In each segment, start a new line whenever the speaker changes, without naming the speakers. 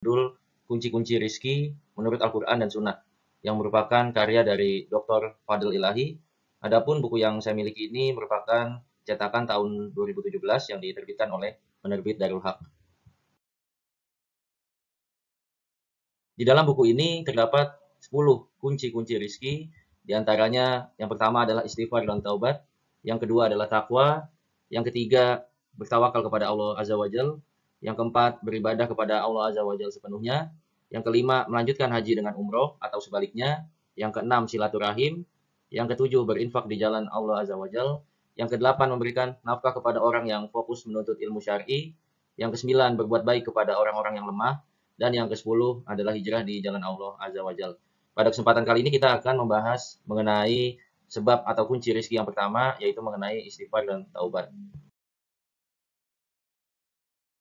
berjudul Kunci-Kunci Rizki Menurut Al-Quran dan Sunnah, yang merupakan karya dari Dr. Fadil Ilahi. Adapun buku yang saya miliki ini merupakan cetakan tahun 2017 yang diterbitkan oleh penerbit Darul Haq. Di dalam buku ini terdapat 10 kunci-kunci rizki, di antaranya yang pertama adalah istighfar dan taubat, yang kedua adalah takwa, yang ketiga bertawakal kepada Allah Azza wa Jal, yang keempat beribadah kepada Allah Azza wa Jal sepenuhnya, yang kelima melanjutkan haji dengan umroh atau sebaliknya, yang keenam silaturahim, yang ketujuh berinfak di jalan Allah Azza wa Jal, yang kedelapan memberikan nafkah kepada orang yang fokus menuntut ilmu syar'i, yang kesembilan berbuat baik kepada orang-orang yang lemah, dan yang ke-10 adalah hijrah di jalan Allah Azza wa Jalla. Pada kesempatan kali ini kita akan membahas mengenai sebab atau kunci rezeki yang pertama, yaitu mengenai istighfar dan taubat.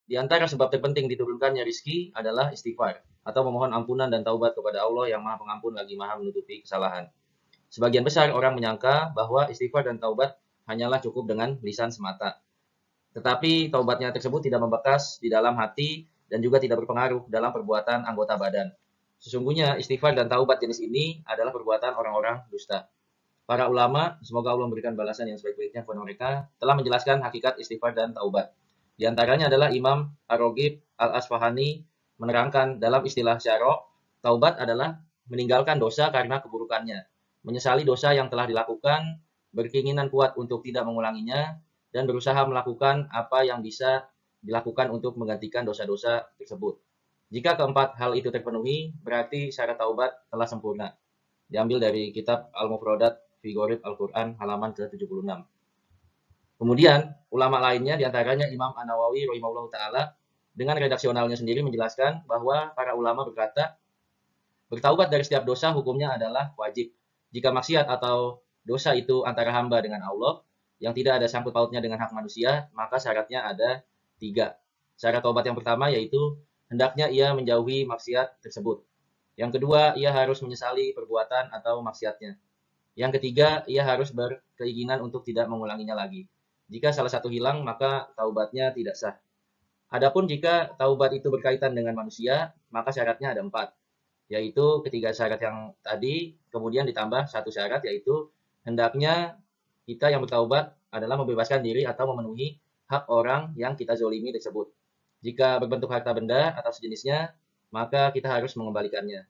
Di antara sebab terpenting diturunkannya rezeki adalah istighfar, atau memohon ampunan dan taubat kepada Allah yang maha pengampun lagi maha menutupi kesalahan. Sebagian besar orang menyangka bahwa istighfar dan taubat hanyalah cukup dengan lisan semata. Tetapi taubatnya tersebut tidak membekas di dalam hati dan juga tidak berpengaruh dalam perbuatan anggota badan. Sesungguhnya istighfar dan taubat jenis ini adalah perbuatan orang-orang dusta. Para ulama, semoga Allah memberikan balasan yang sebaik-baiknya kepada mereka, telah menjelaskan hakikat istighfar dan taubat. Di antaranya adalah Imam Ar-Raghib Al-Asfahani menerangkan dalam istilah syarok, taubat adalah meninggalkan dosa karena keburukannya, menyesali dosa yang telah dilakukan, berkeinginan kuat untuk tidak mengulanginya, dan berusaha melakukan apa yang bisa dilakukan untuk menggantikan dosa-dosa tersebut. Jika keempat hal itu terpenuhi, berarti syarat taubat telah sempurna. Diambil dari kitab Al-Mufradat fi Gharib Al-Quran halaman ke-76. Kemudian, ulama lainnya diantaranya Imam An-Nawawi rahimahullah ta'ala dengan redaksionalnya sendiri menjelaskan bahwa para ulama berkata, bertaubat dari setiap dosa hukumnya adalah wajib. Jika maksiat atau dosa itu antara hamba dengan Allah, yang tidak ada sangkut pautnya dengan hak manusia, maka syaratnya ada 3. Syarat taubat yang pertama yaitu hendaknya ia menjauhi maksiat tersebut. Yang kedua, ia harus menyesali perbuatan atau maksiatnya. Yang ketiga, ia harus berkeinginan untuk tidak mengulanginya lagi. Jika salah satu hilang, maka taubatnya tidak sah. Adapun jika taubat itu berkaitan dengan manusia, maka syaratnya ada 4. Yaitu ketiga syarat yang tadi, kemudian ditambah satu syarat yaitu hendaknya kita yang bertaubat adalah membebaskan diri atau memenuhi hak orang yang kita zolimi tersebut. Jika berbentuk harta benda atau sejenisnya, maka kita harus mengembalikannya.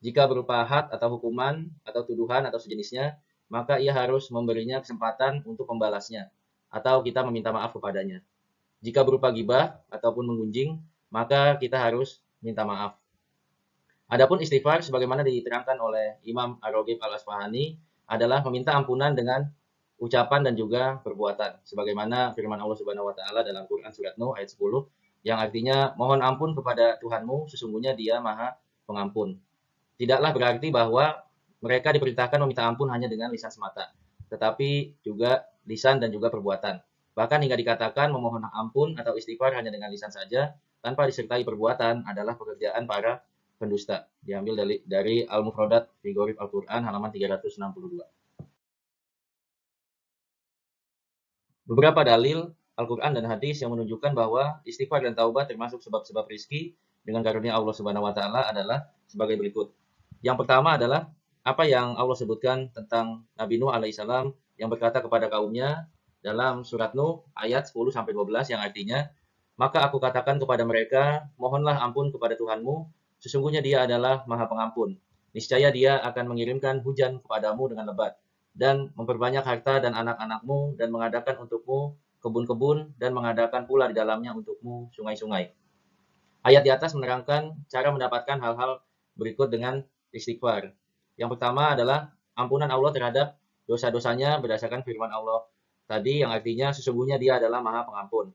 Jika berupa had atau hukuman atau tuduhan atau sejenisnya, maka ia harus memberinya kesempatan untuk membalasnya, atau kita meminta maaf kepadanya. Jika berupa gibah ataupun menggunjing, maka kita harus minta maaf. Adapun istighfar sebagaimana diterangkan oleh Imam Ar-Raghib Al-Asfahani adalah meminta ampunan dengan ucapan dan juga perbuatan. Sebagaimana firman Allah Subhanahu wa taala dalam Quran surat Nuh ayat 10 yang artinya mohon ampun kepada Tuhanmu sesungguhnya Dia Maha Pengampun. Tidaklah berarti bahwa mereka diperintahkan meminta ampun hanya dengan lisan semata, tetapi juga lisan dan juga perbuatan. Bahkan hingga dikatakan memohon ampun atau istighfar hanya dengan lisan saja tanpa disertai perbuatan adalah pekerjaan para pendusta. Diambil dari Al-Mufradat fi Gharib Al-Quran halaman 362. Beberapa dalil Al-Quran dan hadis yang menunjukkan bahwa istighfar dan taubat termasuk sebab-sebab rizki dengan karunia Allah Subhanahu wa taala adalah sebagai berikut. Yang pertama adalah apa yang Allah sebutkan tentang Nabi Nuh alaihissalam yang berkata kepada kaumnya dalam surat Nuh ayat 10 sampai 12 yang artinya, "Maka aku katakan kepada mereka, mohonlah ampun kepada Tuhanmu, sesungguhnya Dia adalah Maha Pengampun. Niscaya Dia akan mengirimkan hujan kepadamu dengan lebat dan memperbanyak harta dan anak-anakmu dan mengadakan untukmu kebun-kebun dan mengadakan pula di dalamnya untukmu sungai-sungai." Ayat di atas menerangkan cara mendapatkan hal-hal berikut dengan istighfar. Yang pertama adalah ampunan Allah terhadap dosa-dosanya berdasarkan firman Allah tadi yang artinya sesungguhnya Dia adalah Maha Pengampun.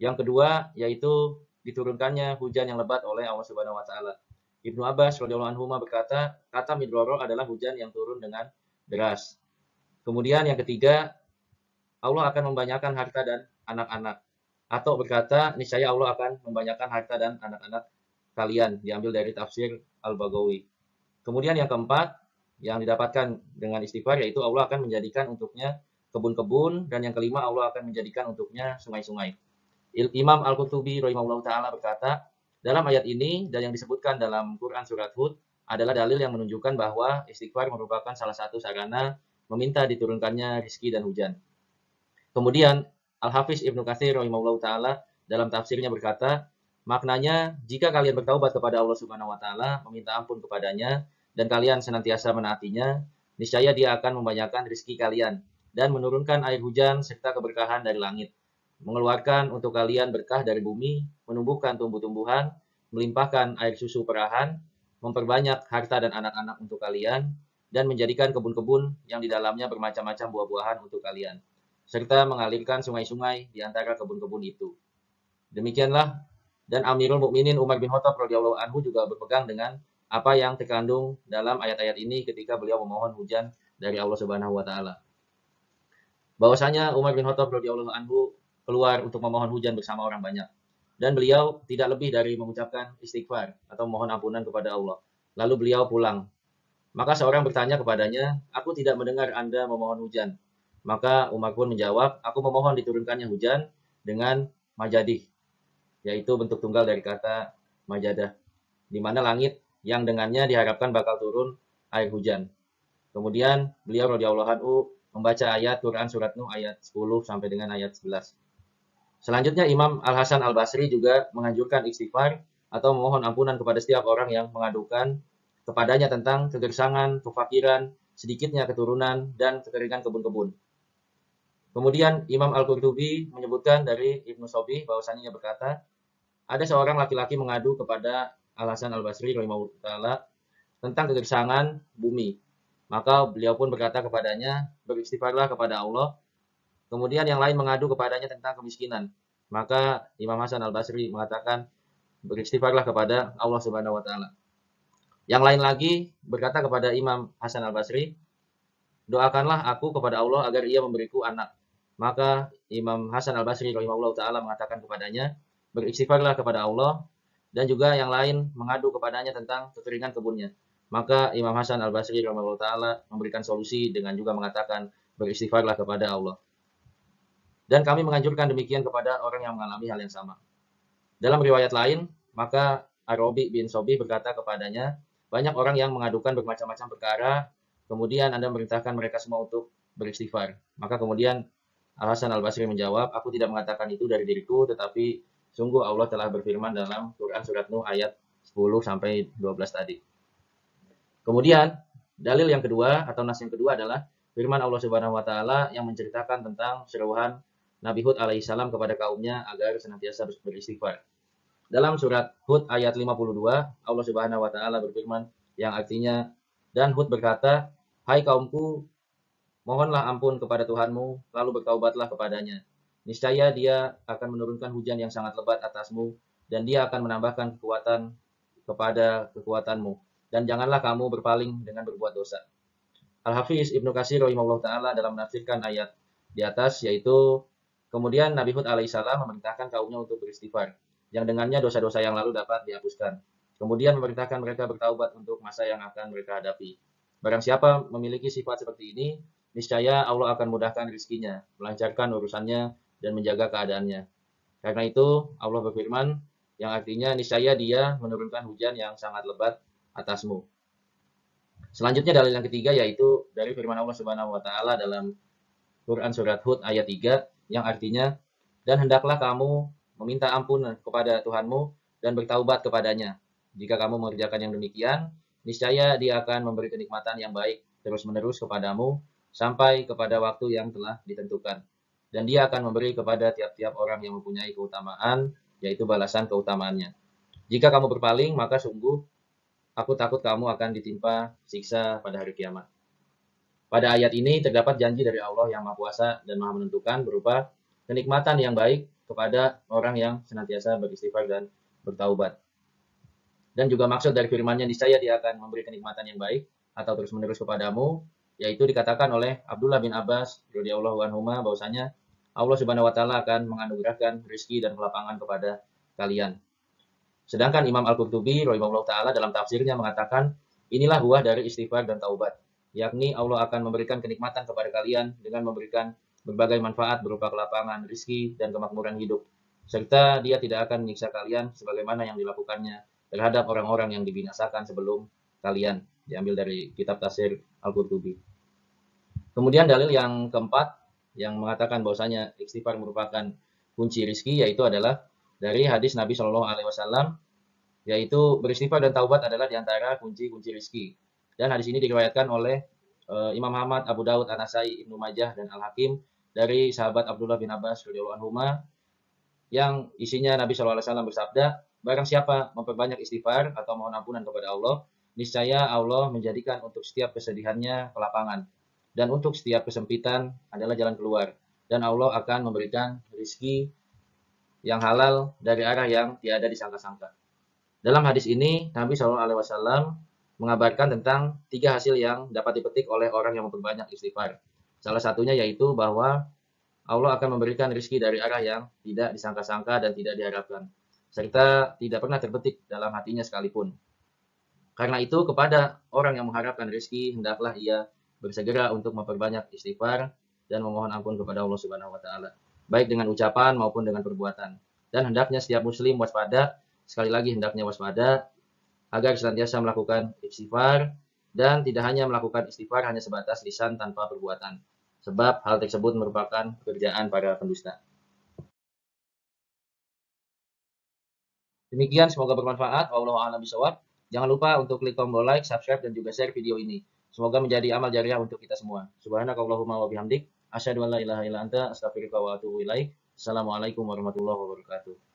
Yang kedua yaitu diturunkannya hujan yang lebat oleh Allah Subhanahu wa taala. Ibnu Abbas radhiyallahu anhu berkata, kata midroro adalah hujan yang turun dengan deras. Kemudian yang ketiga, Allah akan membanyakan harta dan anak-anak. Atau berkata, niscaya Allah akan membanyakan harta dan anak-anak kalian. Diambil dari tafsir Al-Baghawi. Kemudian yang keempat, yang didapatkan dengan istighfar, yaitu Allah akan menjadikan untuknya kebun-kebun. Dan yang kelima, Allah akan menjadikan untuknya sungai-sungai. Imam Al-Qurtubi rahimahullah ta'ala berkata, Dalam ayat ini dan yang disebutkan dalam Quran surat Hud adalah dalil yang menunjukkan bahwa istighfar merupakan salah satu sarana meminta diturunkannya rizki dan hujan. Kemudian Al-Hafiz Ibnu Katsir rahimahullah taala dalam tafsirnya berkata, maknanya jika kalian bertaubat kepada Allah Subhanahu wa taala, meminta ampun kepadanya dan kalian senantiasa menaatinya, niscaya Dia akan membanyakan rizki kalian dan menurunkan air hujan serta keberkahan dari langit, mengeluarkan untuk kalian berkah dari bumi, menumbuhkan tumbuh-tumbuhan, melimpahkan air susu perahan, memperbanyak harta dan anak-anak untuk kalian, dan menjadikan kebun-kebun yang di dalamnya bermacam-macam buah-buahan untuk kalian, serta mengalirkan sungai-sungai di antara kebun-kebun itu. Demikianlah, dan Amirul Mukminin Umar bin Khattab radhiyallahu anhu juga berpegang dengan apa yang terkandung dalam ayat-ayat ini ketika beliau memohon hujan dari Allah Subhanahu wa taala. Bahwasanya Umar bin Khattab radhiyallahu anhu keluar untuk memohon hujan bersama orang banyak, dan beliau tidak lebih dari mengucapkan istighfar atau mohon ampunan kepada Allah. Lalu beliau pulang. Maka seorang bertanya kepadanya, "Aku tidak mendengar Anda memohon hujan." Maka Umar pun menjawab, "Aku memohon diturunkannya hujan dengan majadih," yaitu bentuk tunggal dari kata majadah, di mana langit yang dengannya diharapkan bakal turun air hujan. Kemudian beliau radhiyallahu anhu membaca ayat Quran surat Nuh ayat 10 sampai dengan ayat 11. Selanjutnya Imam Al-Hasan Al-Basri juga menganjurkan istighfar atau memohon ampunan kepada setiap orang yang mengadukan kepadanya tentang kegersangan, kefakiran, sedikitnya keturunan, dan kekeringan kebun-kebun. Kemudian Imam Al-Qurtubi menyebutkan dari Ibnu Sobih bahwasanya berkata, ada seorang laki-laki mengadu kepada Al-Hasan Al-Basri rahimahullah ta'ala tentang kegersangan bumi. Maka beliau pun berkata kepadanya, beristighfarlah kepada Allah. Kemudian yang lain mengadu kepadanya tentang kemiskinan. Maka Imam Hasan Al-Basri mengatakan, beristighfarlah kepada Allah Subhanahu wa taala. Yang lain lagi berkata kepada Imam Hasan Al-Basri, doakanlah aku kepada Allah agar Ia memberiku anak. Maka Imam Hasan Al-Basri rahimahullah taala mengatakan kepadanya, beristighfarlah kepada Allah, dan juga yang lain mengadu kepadanya tentang kekeringan kebunnya. Maka Imam Hasan Al-Basri rahimahullah taala memberikan solusi dengan juga mengatakan, beristighfarlah kepada Allah. Dan kami menganjurkan demikian kepada orang yang mengalami hal yang sama. Dalam riwayat lain, maka Ar-Rabi bin Sobih berkata kepadanya, banyak orang yang mengadukan bermacam-macam perkara, kemudian Anda memerintahkan mereka semua untuk beristighfar. Maka kemudian Al-Hasan Al-Basri menjawab, aku tidak mengatakan itu dari diriku, tetapi sungguh Allah telah berfirman dalam Quran surat Nuh ayat 10 sampai 12 tadi. Kemudian, dalil yang kedua atau nas yang kedua adalah firman Allah Subhanahu wa taala yang menceritakan tentang seruan Nabi Hud alaihissalam kepada kaumnya agar senantiasa beristighfar. Dalam surat Hud ayat 52, Allah Subhanahu wa taala berfirman yang artinya, dan Hud berkata, "Hai kaumku, mohonlah ampun kepada Tuhanmu, lalu bertaubatlah kepadanya. Niscaya Dia akan menurunkan hujan yang sangat lebat atasmu, dan Dia akan menambahkan kekuatan kepada kekuatanmu. Dan janganlah kamu berpaling dengan berbuat dosa." Al-Hafiz Ibnu Katsir rahimahullah taala dalam menafsirkan ayat di atas, yaitu kemudian Nabi Hud alaihissalam memerintahkan kaumnya untuk beristighfar, yang dengannya dosa-dosa yang lalu dapat dihapuskan. Kemudian memerintahkan mereka bertaubat untuk masa yang akan mereka hadapi. Barang siapa memiliki sifat seperti ini, niscaya Allah akan mudahkan rizkinya, melancarkan urusannya, dan menjaga keadaannya. Karena itu, Allah berfirman, yang artinya niscaya Dia menurunkan hujan yang sangat lebat atasmu. Selanjutnya dalil yang ketiga yaitu dari firman Allah Subhanahu wa taala dalam Quran surat Hud ayat 3 yang artinya, dan hendaklah kamu meminta ampun kepada Tuhanmu dan bertaubat kepadanya. Jika kamu mengerjakan yang demikian, niscaya Dia akan memberi kenikmatan yang baik terus-menerus kepadamu sampai kepada waktu yang telah ditentukan. Dan Dia akan memberi kepada tiap-tiap orang yang mempunyai keutamaan, yaitu balasan keutamaannya. Jika kamu berpaling, maka sungguh aku takut kamu akan ditimpa siksa pada hari kiamat. Pada ayat ini terdapat janji dari Allah yang Maha Kuasa dan Maha Menentukan berupa kenikmatan yang baik kepada orang yang senantiasa beristighfar dan bertaubat. Dan juga maksud dari firman-Nya, niscaya Dia akan memberi kenikmatan yang baik atau terus-menerus kepadamu, yaitu dikatakan oleh Abdullah bin Abbas radhiyallahu anhuma bahwasanya Allah Subhanahu wa taala akan menganugerahkan rezeki dan kelapangan kepada kalian. Sedangkan Imam Al-Qurtubi rahimahullah taala dalam tafsirnya mengatakan, inilah buah dari istighfar dan taubat, yakni Allah akan memberikan kenikmatan kepada kalian dengan memberikan berbagai manfaat berupa kelapangan, rizki, dan kemakmuran hidup. serta Dia tidak akan menyiksa kalian sebagaimana yang dilakukannya terhadap orang-orang yang dibinasakan sebelum kalian. Diambil dari kitab tafsir Al-Qurtubi. Kemudian dalil yang keempat yang mengatakan bahwasanya istighfar merupakan kunci rizki, yaitu adalah dari hadis Nabi Shallallahu Alaihi Wasallam, yaitu beristighfar dan taubat adalah diantara kunci-kunci rizki. Dan hadis ini diriwayatkan oleh Imam Ahmad, Abu Daud, An-Nasai, Ibnu Majah, dan Al-Hakim dari sahabat Abdullah bin Abbas radhiyallahu anhu, yang isinya Nabi Shallallahu Alaihi Wasallam bersabda, barang siapa memperbanyak istighfar atau mohon ampunan kepada Allah, niscaya Allah menjadikan untuk setiap kesedihannya kelapangan, dan untuk setiap kesempitan adalah jalan keluar, dan Allah akan memberikan rizki yang halal dari arah yang tiada disangka-sangka. Dalam hadis ini, Nabi Shallallahu Alaihi Wasallam mengabarkan tentang 3 hasil yang dapat dipetik oleh orang yang memperbanyak istighfar. Salah satunya yaitu bahwa Allah akan memberikan rizki dari arah yang tidak disangka-sangka dan tidak diharapkan, serta tidak pernah terbetik dalam hatinya sekalipun. Karena itu, kepada orang yang mengharapkan rizki, hendaklah ia bersegera untuk memperbanyak istighfar dan memohon ampun kepada Allah Subhanahu wa taala, baik dengan ucapan maupun dengan perbuatan. Dan hendaknya setiap muslim waspada, sekali lagi hendaknya waspada agar senantiasa melakukan istighfar dan tidak hanya melakukan istighfar hanya sebatas lisan tanpa perbuatan. Sebab hal tersebut merupakan pekerjaan para pendusta. Demikian, semoga bermanfaat. Wallahu a'lam bishawab. Jangan lupa untuk klik tombol like, subscribe, dan juga share video ini. Semoga menjadi amal jariah untuk kita semua. Subhanakallahumma wa bihamdik. Asyhadu an la ilaha illa anta, astaghfiruka wa atubu ilaik. Assalamualaikum warahmatullahi wabarakatuh.